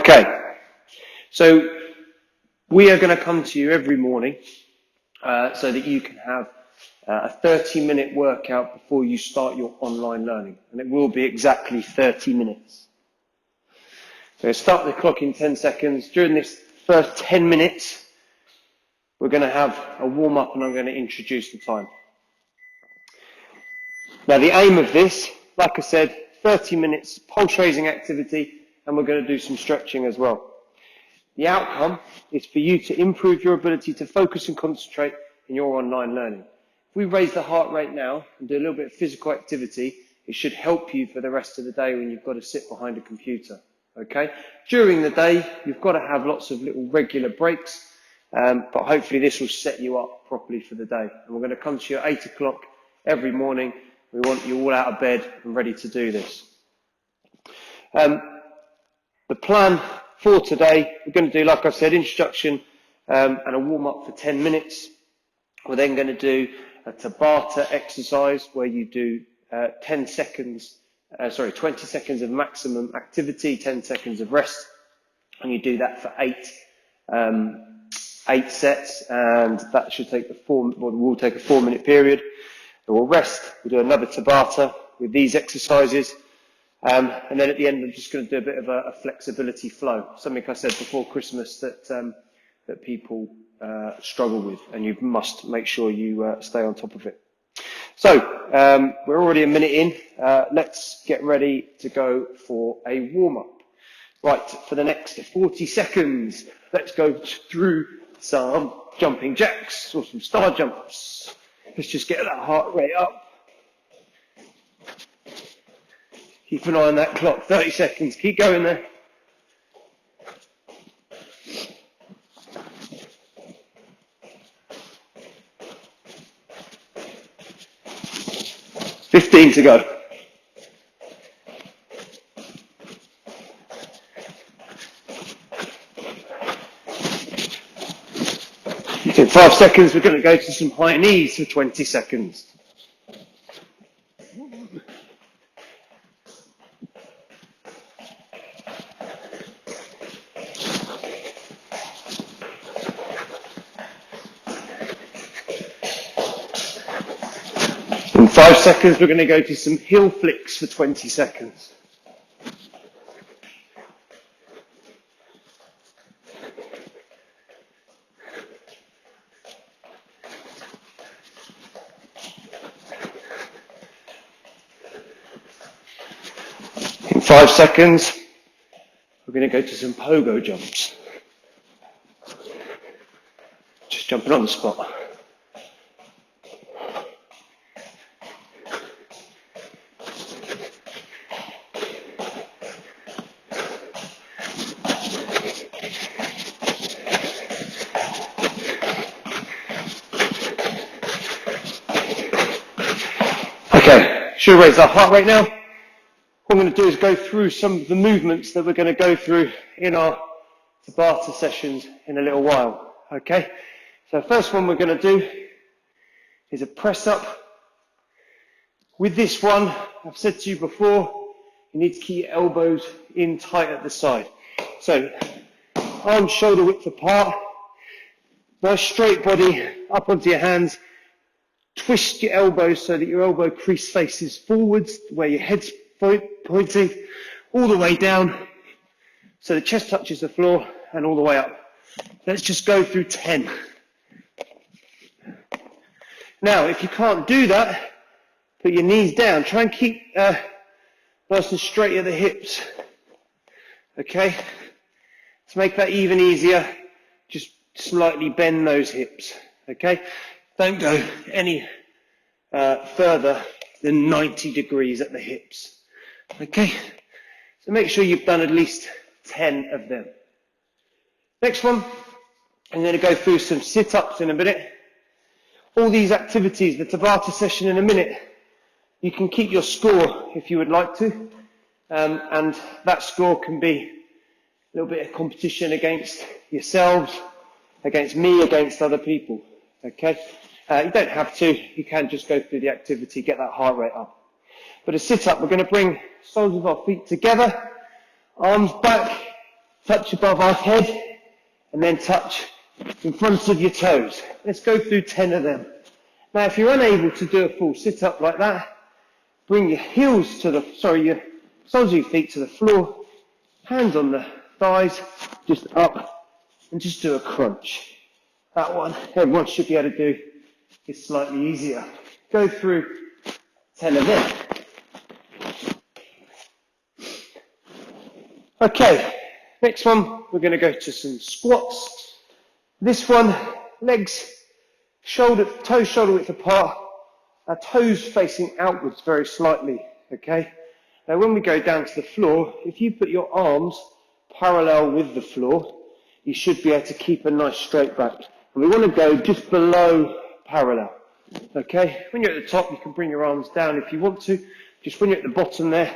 Okay, so we are going to come to you every morning so that you can have a 30-minute workout before you start your online learning, and it will be exactly 30 minutes. So start the clock in 10 seconds. During this first 10 minutes, we're going to have a warm-up and I'm going to introduce the time. Now the aim of this, like I said, 30 minutes pulse raising activity, and we're going to do some stretching as well. The outcome is for you to improve your ability to focus and concentrate in your online learning. If we raise the heart rate now and do a little bit of physical activity, it should help you for the rest of the day when you've got to sit behind a computer. Okay? During the day, you've got to have lots of little regular breaks, but hopefully this will set you up properly for the day. And we're going to come to you at 8 o'clock every morning. We want you all out of bed and ready to do this. The plan for today, we're going to do, like I said, introduction and a warm-up for 10 minutes. We're then going to do a Tabata exercise where you do 20 seconds of maximum activity, 10 seconds of rest, and you do that for 8 sets, and that should take will take a 4-minute period. So we'll rest, we'll do another Tabata with these exercises, and then at the end I'm just going to do a bit of a flexibility flow, something I said before Christmas that people struggle with, and you must make sure you stay on top of it. So we're already a minute in. Let's get ready to go for a warm-up. Right, for the next 40 seconds, let's go through some jumping jacks or some star jumps. Let's just get that heart rate up. Keep an eye on that clock, 30 seconds, keep going there. $15 to go. In 5 seconds, we're going to go to some high knees for 20 seconds. In 5 seconds, we're going to go to some heel flicks for 20 seconds. In 5 seconds, we're going to go to some pogo jumps. Just jumping on the spot. Okay, should raise our heart rate now. What I'm going to do is go through some of the movements that we're going to go through in our Tabata sessions in a little while. Okay, so the first one we're going to do is a press up. With this one, I've said to you before, you need to keep your elbows in tight at the side. So, arms shoulder width apart, nice straight body up onto your hands. Twist your elbows so that your elbow crease faces forwards, where your head's pointing, all the way down, so the chest touches the floor, and all the way up. Let's just go through 10. Now, if you can't do that, put your knees down. Try and keep nice and straight at the hips. Okay? To make that even easier, just slightly bend those hips. Okay? Don't go any further than 90 degrees at the hips. Okay? So make sure you've done at least 10 of them. Next one, I'm going to go through some sit-ups in a minute. All these activities, the Tabata session in a minute, you can keep your score if you would like to. And that score can be a little bit of competition against yourselves, against me, against other people. Okay? You don't have to. You can just go through the activity, get that heart rate up. But a sit-up, we're going to bring soles of our feet together, arms back, touch above our head, and then touch in front of your toes. Let's go through 10 of them. Now, if you're unable to do a full sit-up like that, bring your heels to the, your soles of your feet to the floor, hands on the thighs, just up, and just do a crunch. That one, everyone should be able to do. It's slightly easier. Go through 10 of them. Okay, next one, we're going to go to some squats. This one, legs, toes shoulder width apart, our toes facing outwards very slightly, okay? Now when we go down to the floor, if you put your arms parallel with the floor, you should be able to keep a nice straight back. And we want to go just below parallel, okay? When you're at the top, you can bring your arms down if you want to. Just when you're at the bottom there,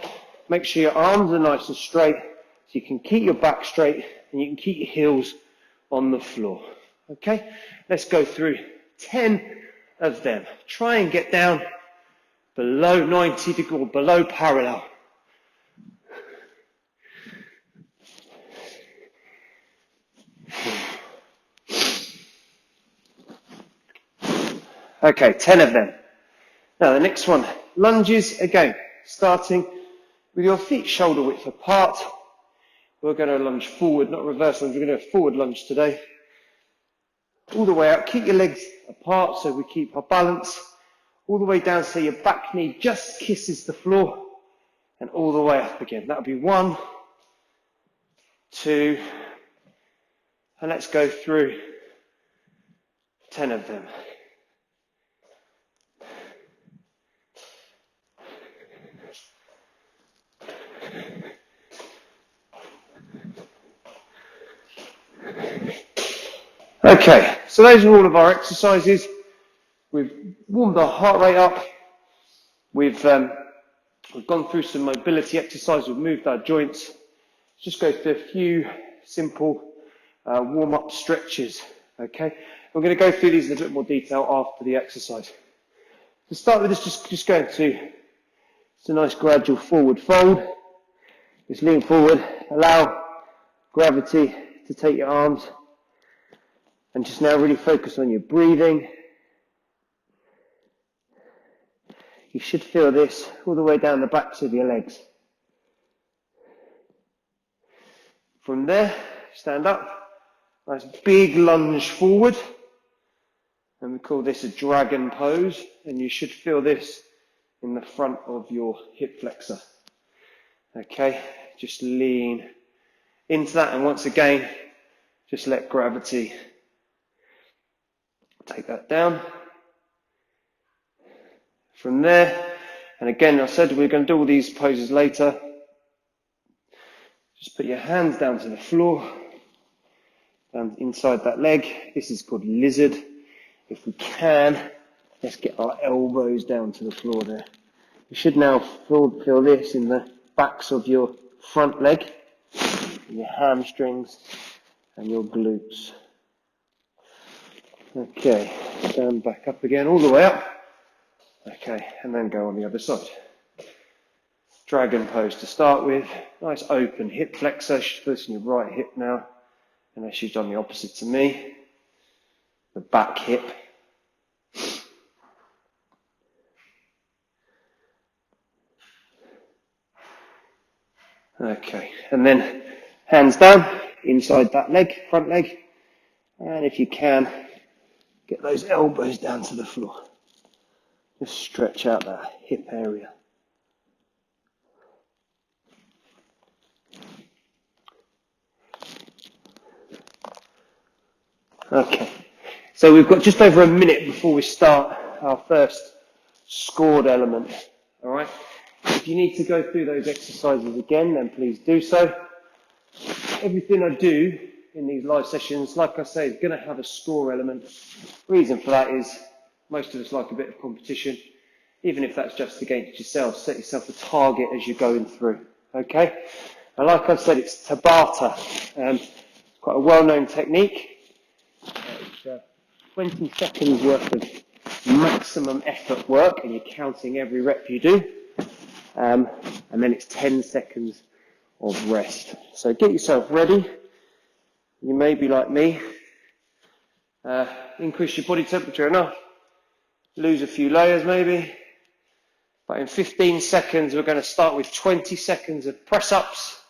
make sure your arms are nice and straight, so you can keep your back straight and you can keep your heels on the floor, okay? Let's go through 10 of them. Try and get down below 90 degrees, or below parallel. Okay, 10 of them. Now the next one, lunges again, starting with your feet shoulder width apart. We're going to lunge forward, not reverse lunge, we're going to do a forward lunge today. All the way out, keep your legs apart so we keep our balance. All the way down so your back knee just kisses the floor, and all the way up again. That'll be 1, 2, and let's go through 10 of them. Okay, so those are all of our exercises. We've warmed our heart rate up. We've gone through some mobility exercise. We've moved our joints. Let's just go through a few simple warm-up stretches. Okay, we're going to go through these in a bit more detail after the exercise. To start with, just going to, it's a nice gradual forward fold. Just lean forward, allow gravity to take your arms. And just now really focus on your breathing. You should feel this all the way down the backs of your legs. From there, stand up. Nice big lunge forward. And we call this a dragon pose. And you should feel this in the front of your hip flexor. Okay, just lean into that. And once again, just let gravity take that down. From there, and again, I said we're going to do all these poses later. Just put your hands down to the floor, down inside that leg. This is called lizard. If we can, let's get our elbows down to the floor there. You should now feel this in the backs of your front leg, your hamstrings, and your glutes. Okay, stand back up again, all the way up. Okay, and then go on the other side. Dragon pose to start with. Nice open hip flexor. She's facing your right hip now. And then she's done the opposite to me. The back hip. Okay, and then hands down, inside that leg, front leg. And if you can, get those elbows down to the floor. Just stretch out that hip area. Okay, so we've got just over a minute before we start our first scored element. All right, if you need to go through those exercises again, then please do so. Everything I do in these live sessions, like I say, is going to have a score element. Reason for that is most of us like a bit of competition, even if that's just against yourself. Set yourself a target as you're going through, okay? And like I've said, it's Tabata. It's quite a well-known technique. It's 20 seconds worth of maximum effort work, and you're counting every rep you do. And then it's 10 seconds of rest. So get yourself ready. You may be like me, increase your body temperature enough, lose a few layers maybe, but in 15 seconds we're going to start with 20 seconds of press-ups,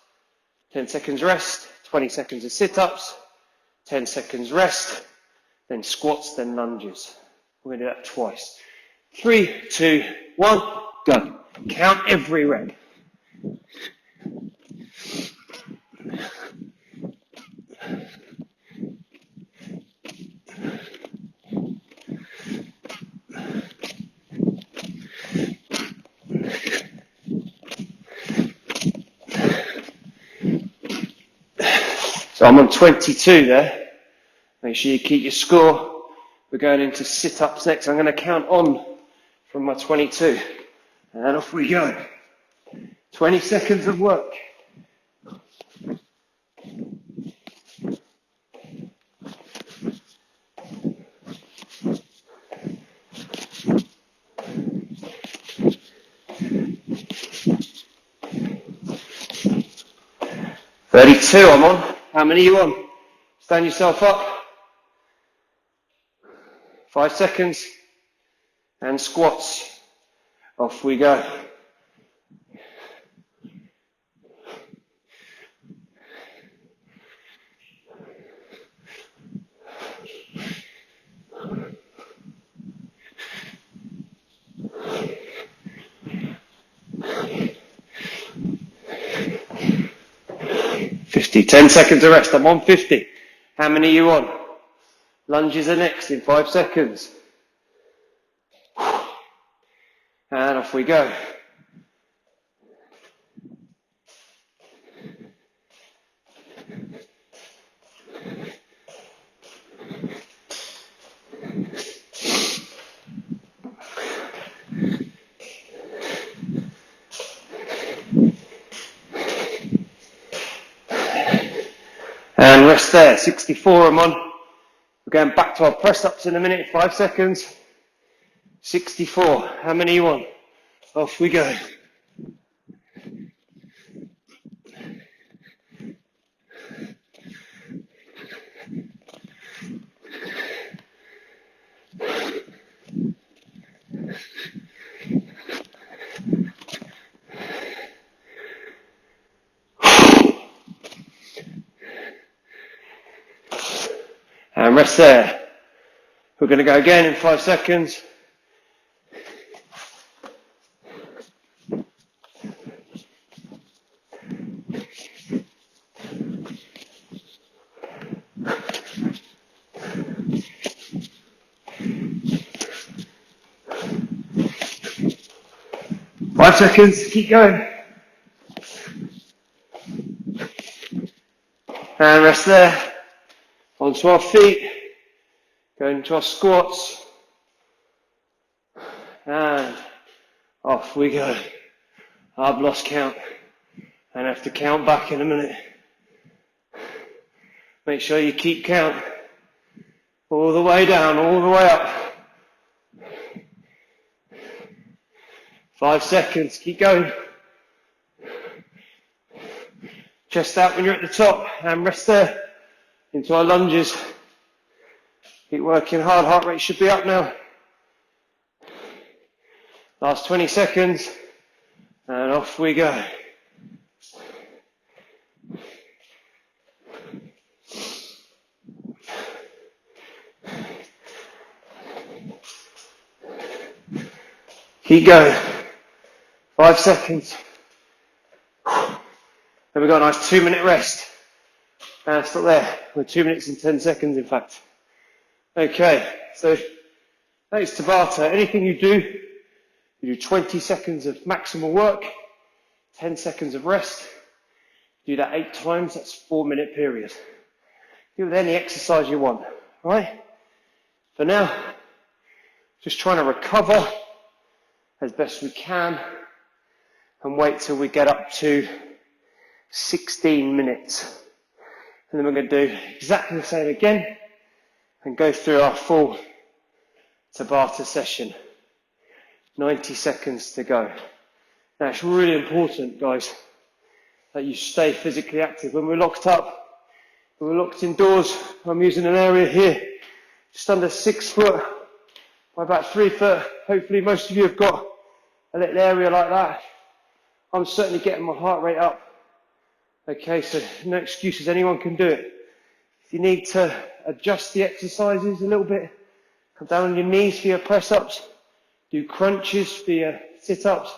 10 seconds rest, 20 seconds of sit-ups, 10 seconds rest, then squats, then lunges. We're going to do that twice. 3, 2, 1, go. Count every rep. So I'm on 22 there. Make sure you keep your score. We're going into sit-ups next. I'm going to count on from my 22. And off we go. 20 seconds of work. "32 I'm on. How many are you on? Stand yourself up. 5 seconds. And squats. Off we go. "50, 10 seconds of rest. I'm on 50. How many are you on? Lunges are next in 5 seconds. And off we go. And rest there. 64 I'm on. We're going back to our press-ups in a minute, 5 seconds. 64. How many are you on? Off we go. And rest there. We're going to go again in 5 seconds. Five seconds, keep going. And rest there. Onto our feet. Going into our squats. And off we go. I've lost count. And I have to count back in a minute. Make sure you keep count. All the way down, all the way up. 5 seconds, keep going. Chest out when you're at the top, and rest there. Into our lunges. Keep working hard, heart rate should be up now. Last 20 seconds, and off we go. Keep going. 5 seconds. Then we've got a nice 2-minute rest. And stop there. We're 2 minutes and 10 seconds, in fact. Okay, so that is Tabata. Anything you do 20 seconds of maximal work, 10 seconds of rest. Do that 8 times, that's a 4-minute period. Do it with any exercise you want, right? For now, just trying to recover as best we can and wait till we get up to 16 minutes. And then we're going to do exactly the same again and go through our full Tabata session. 90 seconds to go. Now it's really important, guys, that you stay physically active. When we're locked up We're locked indoors. I'm using an area here, just under 6 foot by about 3 foot. Hopefully most of you have got a little area like that. I'm certainly getting my heart rate up. Okay, so no excuses, anyone can do it. If you need to adjust the exercises a little bit, come down on your knees for your press-ups, do crunches for your sit-ups,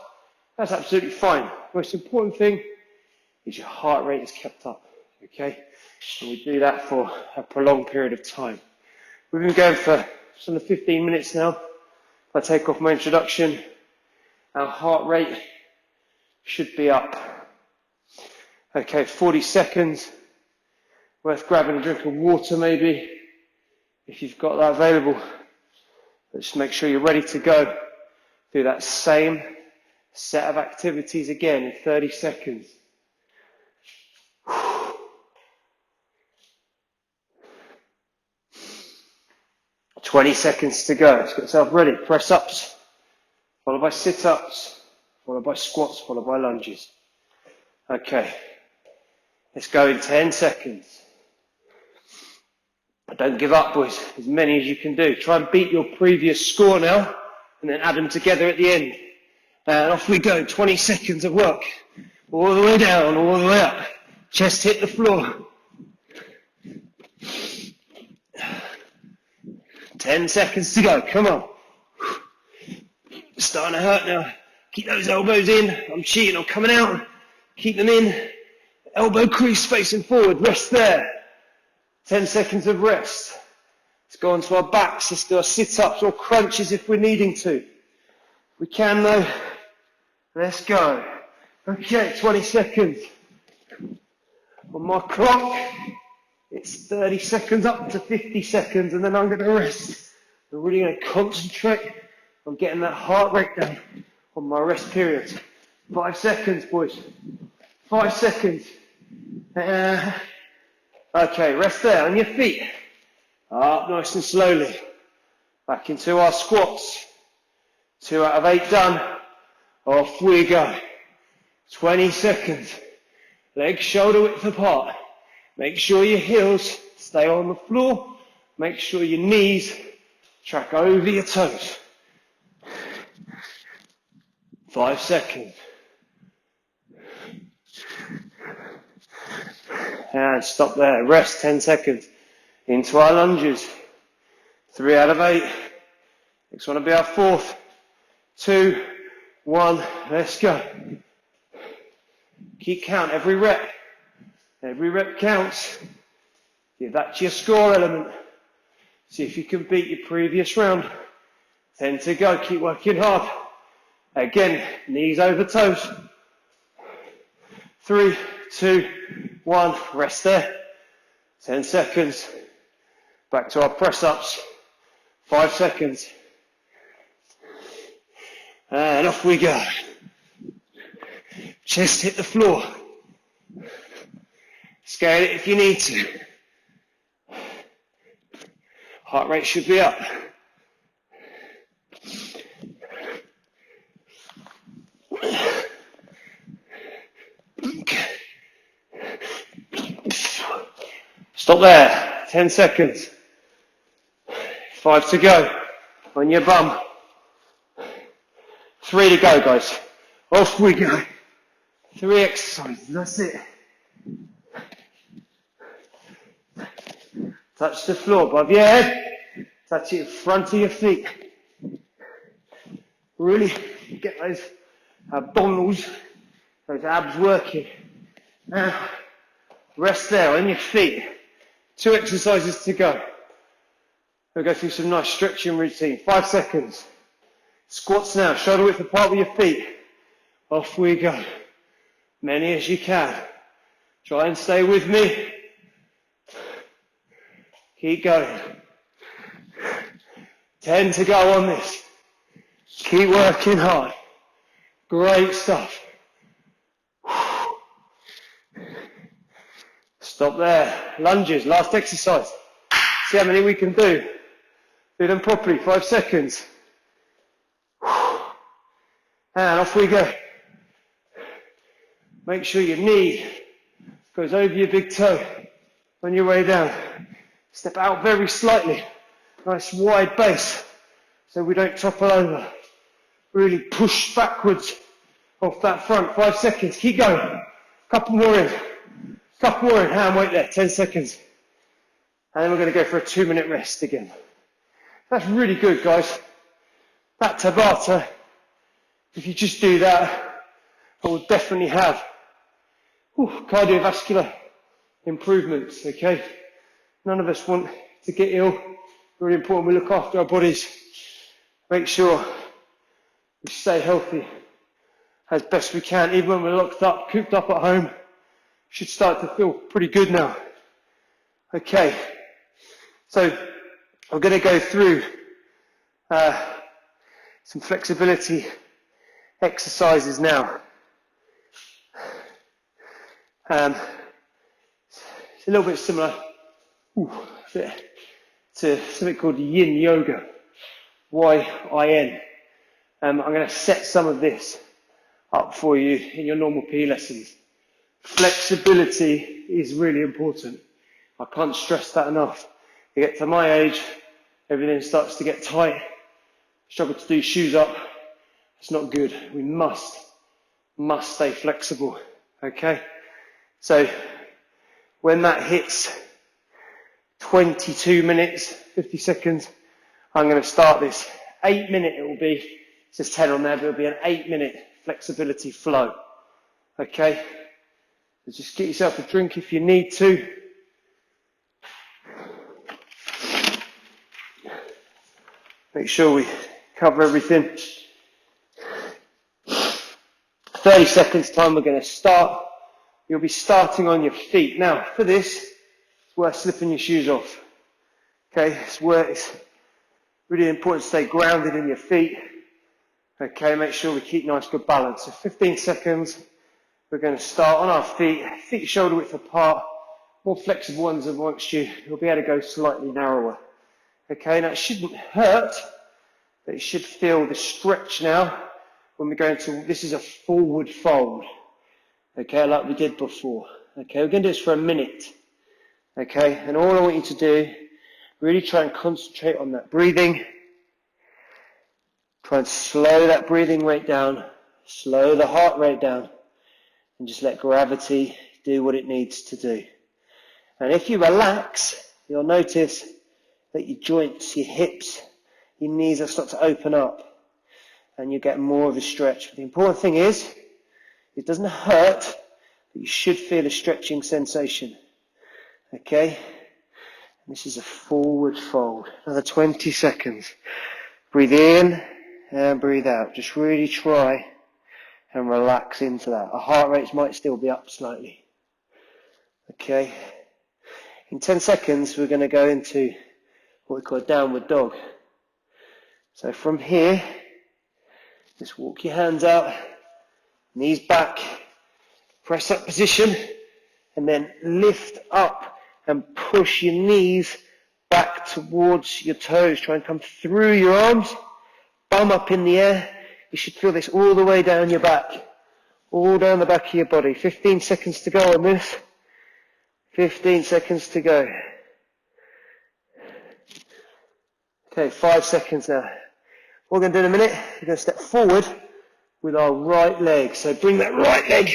that's absolutely fine. Most important thing is your heart rate is kept up, okay? And we do that for a prolonged period of time. We've been going for just under 15 minutes now. If I take off my introduction, our heart rate should be up. Okay, 40 seconds. Worth grabbing a drink of water maybe, if you've got that available. But just make sure you're ready to go. Do that same set of activities again in 30 seconds. 20 seconds to go. Let's get yourself ready. Press ups, followed by sit ups, followed by squats, followed by lunges. Okay, let's go in 10 seconds. But don't give up, boys. As many as you can do. Try and beat your previous score now, and then add them together at the end. And off we go. 20 seconds of work. All the way down, all the way up. Chest hit the floor. 10 seconds to go. Come on. It's starting to hurt now. Keep those elbows in. I'm cheating. I'm coming out. Keep them in. Elbow crease facing forward. Rest there. 10 seconds of rest. Let's go onto our backs. Let's do our sit-ups or crunches if we're needing to. If we can though. Let's go. Okay, 20 seconds. On my clock, it's 30 seconds up to 50 seconds and then I'm going to rest. I'm really going to concentrate on getting that heart rate down on my rest periods. 5 seconds, boys. 5 seconds. Okay, rest there on your feet. Up nice and slowly. Back into our squats. 2 out of 8 done. Off we go. 20 seconds. Legs shoulder width apart. Make sure your heels stay on the floor. Make sure your knees track over your toes. 5 seconds. And stop there. Rest 10 seconds. Into our lunges. 3 out of 8. Next one will be our 4th. 2, 1. Let's go. Keep count every rep. Every rep counts. Give that to your score element. See if you can beat your previous round. 10 to go. Keep working hard. Again, knees over toes. 3, 2, 1. Rest there. 10 seconds. Back to our press ups. 5 seconds. And off we go. Chest hit the floor. Scale it if you need to. Heart rate should be up. Stop there. 10 seconds. 5 to go. On your bum. 3 to go, guys. Off we go. 3 exercises. That's it. Touch the floor above your head. Touch it in front of your feet. Really get those abdominals, those abs working. Now, rest there on your feet. 2 exercises to go. We'll go through some nice stretching routine. 5 seconds. Squats now, shoulder width apart with your feet. Off we go. Many as you can. Try and stay with me. Keep going. 10 to go on this. Keep working hard. Great stuff. Stop there. Lunges, last exercise. See how many we can do. Do them properly, 5 seconds. And off we go. Make sure your knee goes over your big toe. On your way down, step out very slightly. Nice wide base so we don't topple over. Really push backwards off that front. 5 seconds. Keep going. Couple more in. Couple more in. Hand weight there. 10 seconds. And then we're going to go for a 2-minute rest again. That's really good, guys. That Tabata, if you just do that, I will definitely have cardiovascular improvements, okay? None of us want to get ill. Really important we look after our bodies. Make sure we stay healthy as best we can. Even when we're locked up, cooped up at home, should start to feel pretty good now. Okay, so I'm going to go through some flexibility exercises now. It's a little bit similar to something called Yin Yoga, Y-I-N. I'm going to set some of this up for you in your normal PE lessons. Flexibility is really important. I can't stress that enough. You get to my age, everything starts to get tight, struggle to do shoes up. It's not good. We must stay flexible, okay? So when that hits 22 minutes, 50 seconds, I'm going to start this 8-minute, it will be, it says 10 on there, but it'll be an 8-minute flexibility flow, okay? So just get yourself a drink if you need to. Make sure we cover everything. 30 seconds time, we're going to start. You'll be starting on your feet. Now, for this, it's worth slipping your shoes off. Okay, it's really important to stay grounded in your feet. Okay, make sure we keep nice, good balance. So 15 seconds, we're going to start on our feet shoulder width apart. More flexible ones amongst you, you'll be able to go slightly narrower. Okay, now it shouldn't hurt, but you should feel the stretch now when we go into, this is a forward fold. Okay, like we did before. Okay, we're going to do this for a minute. Okay, and all I want you to do, really try and concentrate on that breathing. Try and slow that breathing rate down, slow the heart rate down, and just let gravity do what it needs to do. And if you relax, you'll notice that your joints, your hips, your knees will start to open up, and you get more of a stretch. But the important thing is, it doesn't hurt, but you should feel a stretching sensation. Okay? And this is a forward fold. Another 20 seconds. Breathe in and breathe out. Just really try and relax into that. Our heart rates might still be up slightly. Okay? In 10 seconds, we're going to go into what we call a downward dog. So from here, just walk your hands out, knees back, press up position, and then lift up and push your knees back towards your toes. Try and come through your arms, bum up in the air. You should feel this all the way down your back, all down the back of your body. 15 seconds to go on this. 15 seconds to go. Okay, 5 seconds now. What we're going to do in a minute, we're going to step forward with our right leg. So bring that right leg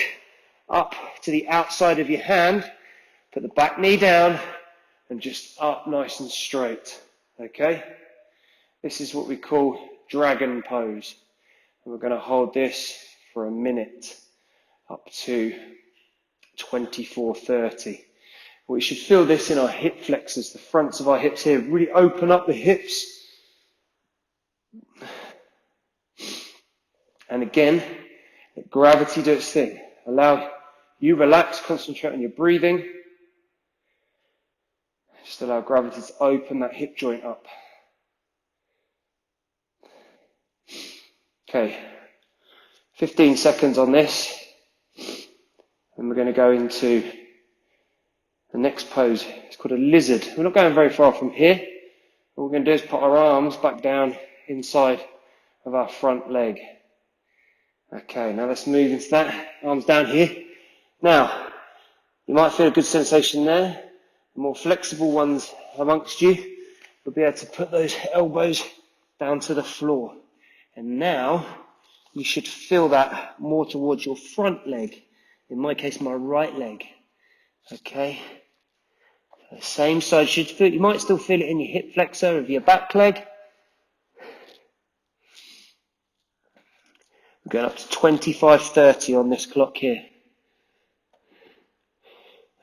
up to the outside of your hand, put the back knee down, and just up nice and straight. Okay? This is what we call dragon pose. And we're going to hold this for a minute, up to 24:30. We should feel this in our hip flexors, the fronts of our hips here. Really open up the hips. And again, let gravity do its thing. Allow you relax, concentrate on your breathing. Just allow gravity to open that hip joint up. Okay, 15 seconds on this. And we're going to go into the next pose. It's called a lizard. We're not going very far from here. What we're going to do is put our arms back down inside of our front leg. Okay, now let's move into that. Arms down here. Now, you might feel a good sensation there. The more flexible ones amongst you will be able to put those elbows down to the floor. And now you should feel that more towards your front leg. In my case, my right leg. Okay. Same side should feel, you might still feel it in your hip flexor of your back leg. We're going up to 25-30 on this clock here.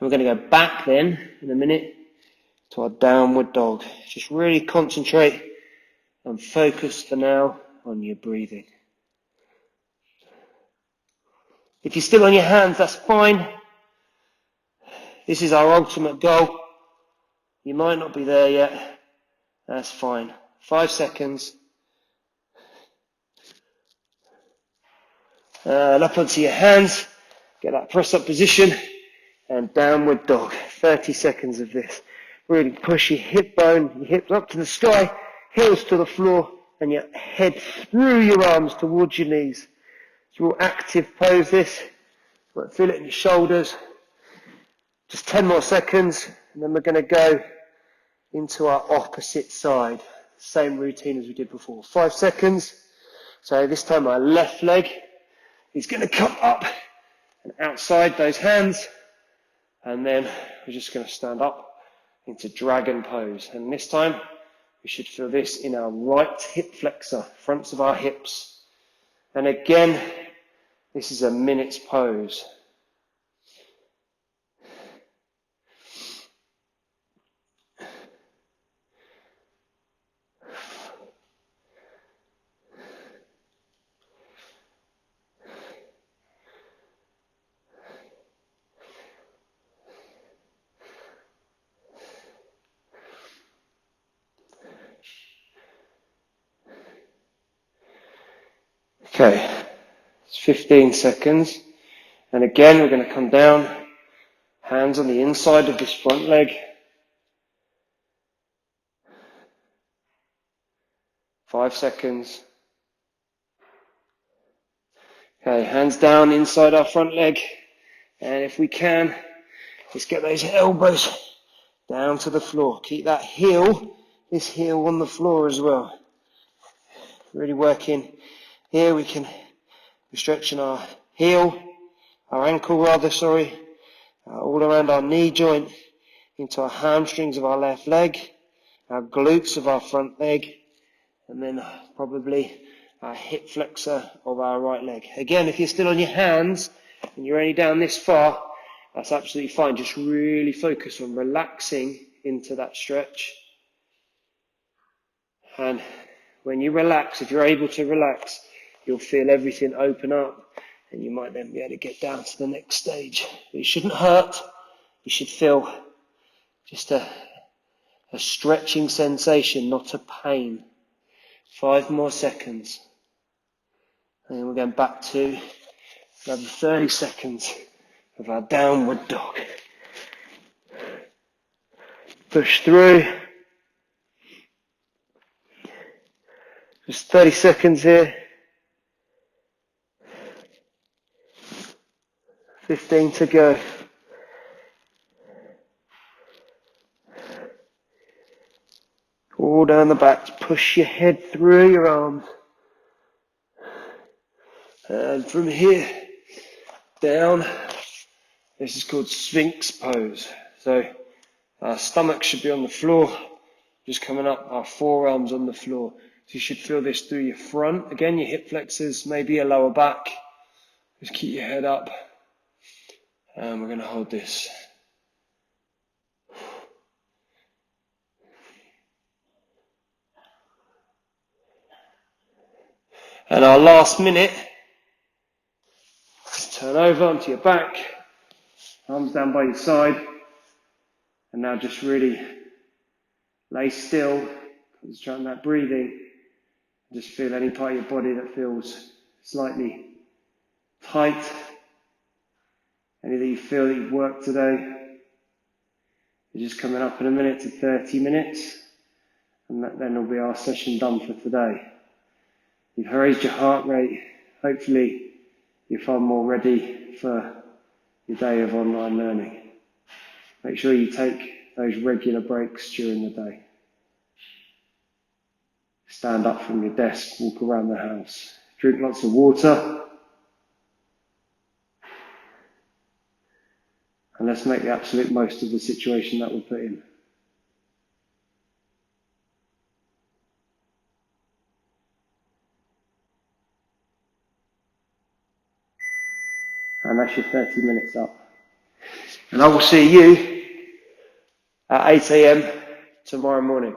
And we're going to go back then, in a minute, to our downward dog. Just really concentrate and focus for now on your breathing. If you're still on your hands, that's fine. This is our ultimate goal. You might not be there yet. That's fine. 5 seconds. And up onto your hands. Get that press up position. And downward dog. 30 seconds of this. Really push your hip bone, your hips up to the sky, heels to the floor, and your head through your arms towards your knees. It's a real active pose this. You might feel it in your shoulders. Just 10 more seconds, and then we're going to go into our opposite side. Same routine as we did before. 5 seconds. So this time our left leg is going to come up and outside those hands. And then we're just going to stand up into dragon pose. And this time we should feel this in our right hip flexor, fronts of our hips. And again, this is a minute's pose. Okay, it's 15 seconds. And again, we're going to come down, hands on the inside of this front leg. 5 seconds. Okay, hands down inside our front leg. And if we can, let's get those elbows down to the floor. Keep that heel, this heel on the floor as well. Really working. Here we're stretching our heel, our ankle rather, all around our knee joint, into our hamstrings of our left leg, our glutes of our front leg, and then probably our hip flexor of our right leg. Again, if you're still on your hands and you're only down this far, that's absolutely fine. Just really focus on relaxing into that stretch. And when you relax, if you're able to relax, you'll feel everything open up, and you might then be able to get down to the next stage. But it shouldn't hurt. You should feel just a stretching sensation, not a pain. 5 more seconds. And then we're going back to another 30 seconds of our downward dog. Push through. Just 30 seconds here. 15 to go. All down the back. Push your head through your arms. And from here down, this is called Sphinx pose. So our stomach should be on the floor, just coming up, our forearms on the floor. So you should feel this through your front. Again, your hip flexors, maybe your lower back. Just keep your head up. And we're going to hold this. And our last minute, just turn over onto your back, arms down by your side, and now just really lay still, concentrate on that breathing. Just feel any part of your body that feels slightly tight, any that you feel that you've worked today. You're just coming up in a minute to 30 minutes, and then will be our session done for today. You've raised your heart rate. Hopefully you're far more ready for your day of online learning. Make sure you take those regular breaks during the day. Stand up from your desk, walk around the house, drink lots of water, and let's make the absolute most of the situation that we're put in. And that's your 30 minutes up. And I will see you at 8 a.m. tomorrow morning.